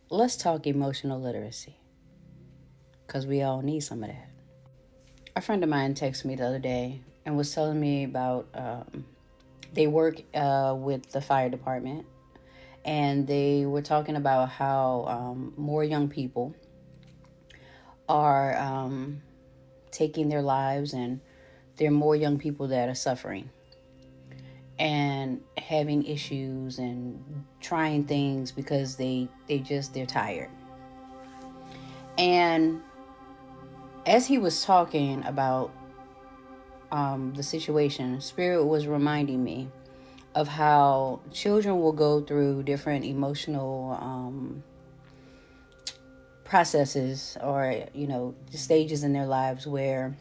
let's talk emotional literacy, because we all need some of that. A friend of mine texted me the other day and was telling me about they work with the fire department, and they were talking about how more young people are taking their lives, and there are more young people that are suffering and having issues and trying things because they're tired. And as he was talking about the situation, Spirit was reminding me of how children will go through different emotional processes, or stages in their lives where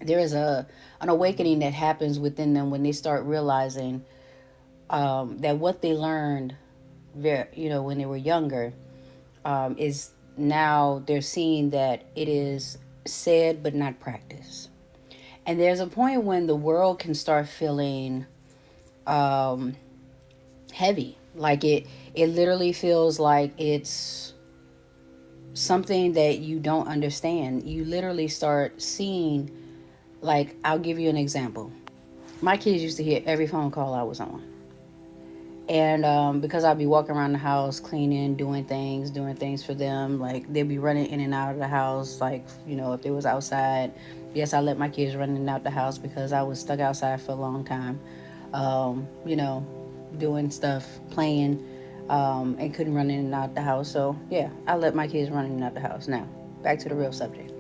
there is an awakening that happens within them when they start realizing that what they learned when they were younger is now they're seeing that it is said but not practiced. And there's a point when the world can start feeling heavy, like it literally feels like it's something that you don't understand. You literally start seeing, like, I'll give you an example. My kids used to hear every phone call I was on. And because I'd be walking around the house, cleaning, doing things for them, like they'd be running in and out of the house, like, if they was outside. Yes, I let my kids run in and out the house because I was stuck outside for a long time, doing stuff, playing, and couldn't run in and out the house. So, yeah, I let my kids run in and out the house. Now, back to the real subject.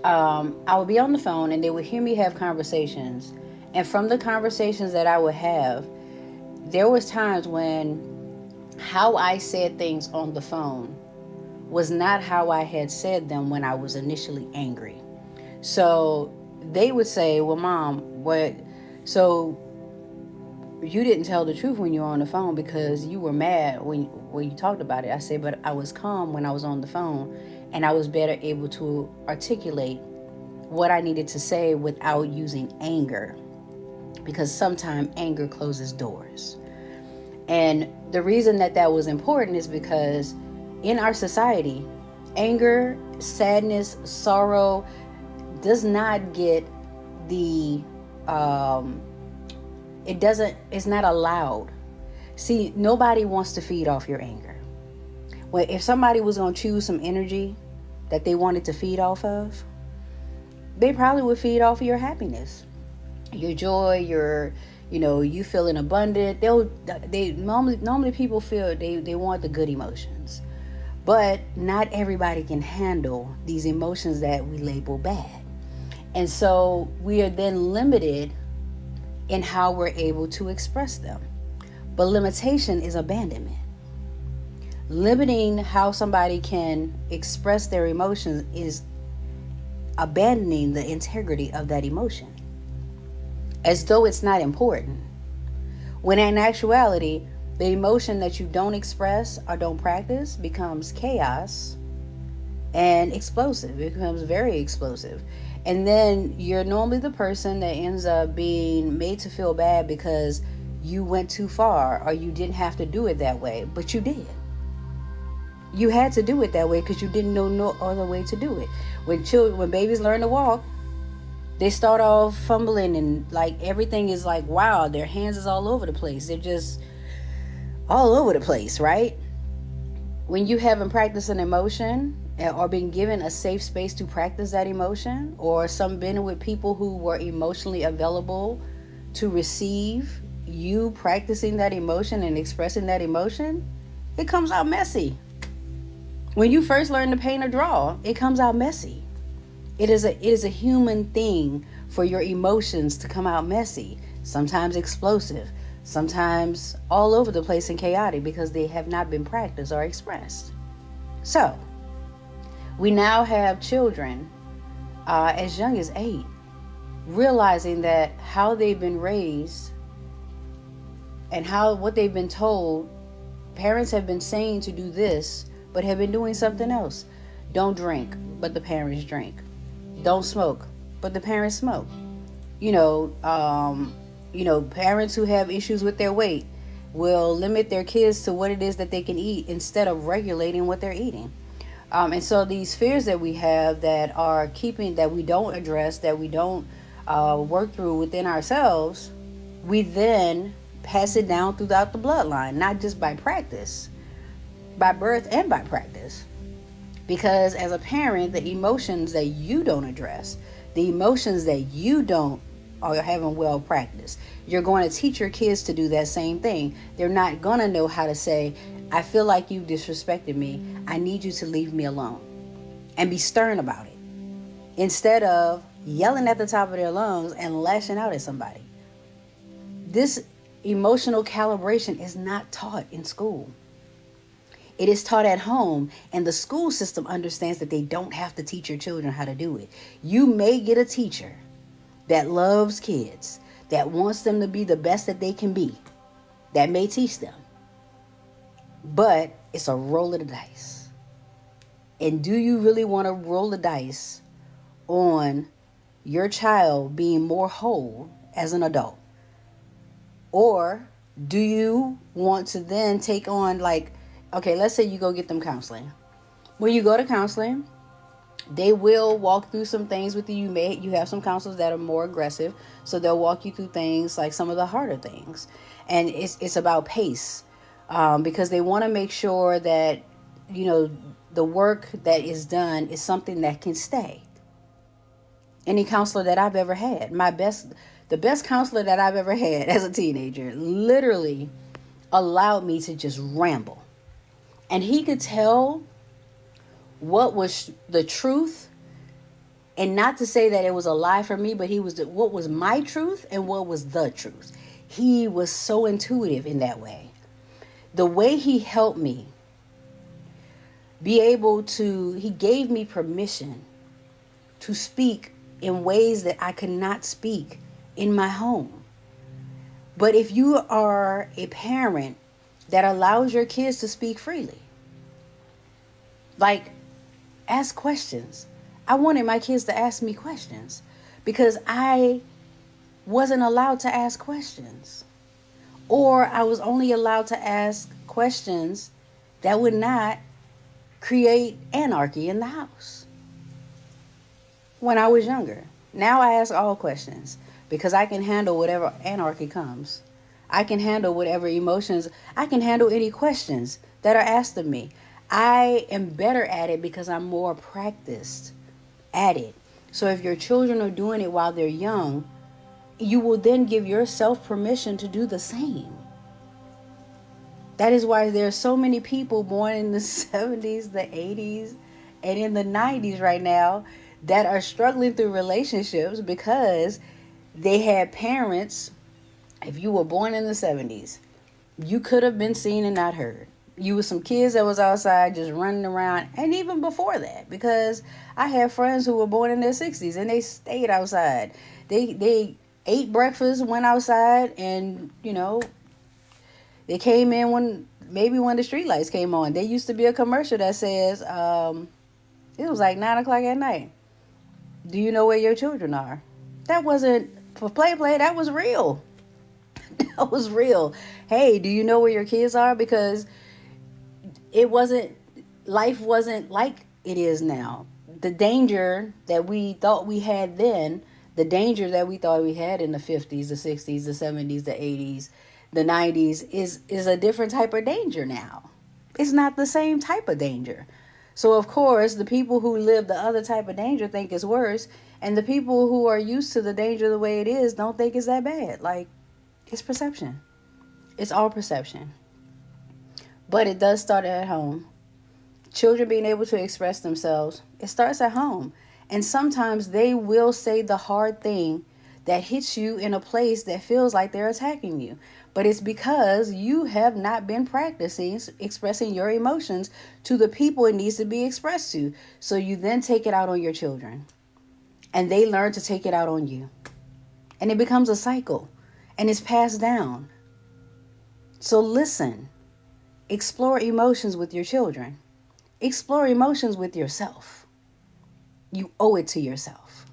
I would be on the phone and they would hear me have conversations. And from the conversations that I would have, there was times when how I said things on the phone was not how I had said them when I was initially angry. So they would say, well, Mom, so you didn't tell the truth when you were on the phone because you were mad when you talked about it. I said, but I was calm when I was on the phone, and I was better able to articulate what I needed to say without using anger, because sometimes anger closes doors. And the reason that was important is because in our society, anger, sadness, sorrow does not get the it's not allowed. See, nobody wants to feed off your anger. Well, if somebody was going to choose some energy that they wanted to feed off of, they probably would feed off of your happiness, your joy, you feeling abundant. They normally people feel they want the good emotions, but not everybody can handle these emotions that we label bad. And so we are then limited in how we're able to express them. But limitation is abandonment. Limiting how somebody can express their emotions is abandoning the integrity of that emotion, as though it's not important. When in actuality, the emotion that you don't express or don't practice becomes chaos and explosive. It becomes very explosive. And then you're normally the person that ends up being made to feel bad because you went too far, or you didn't have to do it that way, but you did. You had to do it that way because you didn't know no other way to do it. When babies learn to walk, they start off fumbling, and like everything is like, wow, their hands is all over the place. They're just all over the place, right? When you haven't practiced an emotion or been given a safe space to practice that emotion, or been with people who were emotionally available to receive you practicing that emotion and expressing that emotion, it comes out messy. When you first learn to paint or draw, it comes out messy. It is a human thing for your emotions to come out messy, sometimes explosive, sometimes all over the place and chaotic because they have not been practiced or expressed. So, we now have children as young as 8 realizing that how they've been raised and what they've been told, parents have been saying to do this, but have been doing something else. Don't drink, but the parents drink. Don't smoke, but the parents smoke. Parents who have issues with their weight will limit their kids to what it is that they can eat instead of regulating what they're eating. And so these fears that we have that are keeping, that we don't address, that we don't work through within ourselves, we then pass it down throughout the bloodline, not just by practice, by birth and by practice. Because as a parent, the emotions that you don't address, the emotions that you don't or haven't well practiced, you're going to teach your kids to do that same thing. They're not going to know how to say, I feel like you disrespected me. I need you to leave me alone, and be stern about it, instead of yelling at the top of their lungs and lashing out at somebody. This emotional calibration is not taught in school. It is taught at home, and the school system understands that they don't have to teach your children how to do it. You may get a teacher that loves kids, that wants them to be the best that they can be, that may teach them. But it's a roll of the dice. And do you really want to roll the dice on your child being more whole as an adult? Or do you want to then take on, like, okay, let's say you go get them counseling. When you go to counseling, they will walk through some things with you. You have some counselors that are more aggressive, so they'll walk you through things like some of the harder things. And it's about pace, because they want to make sure that, you know, the work that is done is something that can stay. Any counselor that I've ever had, the best counselor that I've ever had as a teenager, literally allowed me to just ramble. And he could tell what was the truth, and not to say that it was a lie for me, but what was my truth and what was the truth. He was so intuitive in that way. The way he helped me he gave me permission to speak in ways that I could not speak in my home. But if you are a parent that allows your kids to speak freely, like, ask questions. I wanted my kids to ask me questions because I wasn't allowed to ask questions. Or I was only allowed to ask questions that would not create anarchy in the house when I was younger. Now I ask all questions because I can handle whatever anarchy comes. I can handle whatever emotions. I can handle any questions that are asked of me. I am better at it because I'm more practiced at it. So if your children are doing it while they're young, you will then give yourself permission to do the same. That is why there are so many people born in the 70s, the 80s, and in the 90s right now that are struggling through relationships because they had parents. If you were born in the 70s, you could have been seen and not heard. You were some kids that was outside just running around. And even before that, because I had friends who were born in their 60s and they stayed outside. They ate breakfast, went outside, and, you know, they came in when the street lights came on. There used to be a commercial that says, it was like 9 o'clock at night. Do you know where your children are? That wasn't for play. That was real. That was real. Hey, do you know where your kids are? Because life wasn't like it is now. The danger that we thought we had then, the danger that we thought we had in the 50s, the 60s, the 70s, the 80s, the 90s is a different type of danger now. It's not the same type of danger. So of course, the people who live the other type of danger think it's worse, and the people who are used to the danger the way it is don't think it's that bad. Like, it's perception. It's all perception. But it does start at home. Children being able to express themselves, it starts at home. And sometimes they will say the hard thing that hits you in a place that feels like they're attacking you. But it's because you have not been practicing expressing your emotions to the people it needs to be expressed to. So you then take it out on your children. And they learn to take it out on you. And it becomes a cycle. And it's passed down. So listen. Explore emotions with your children. Explore emotions with yourself. You owe it to yourself.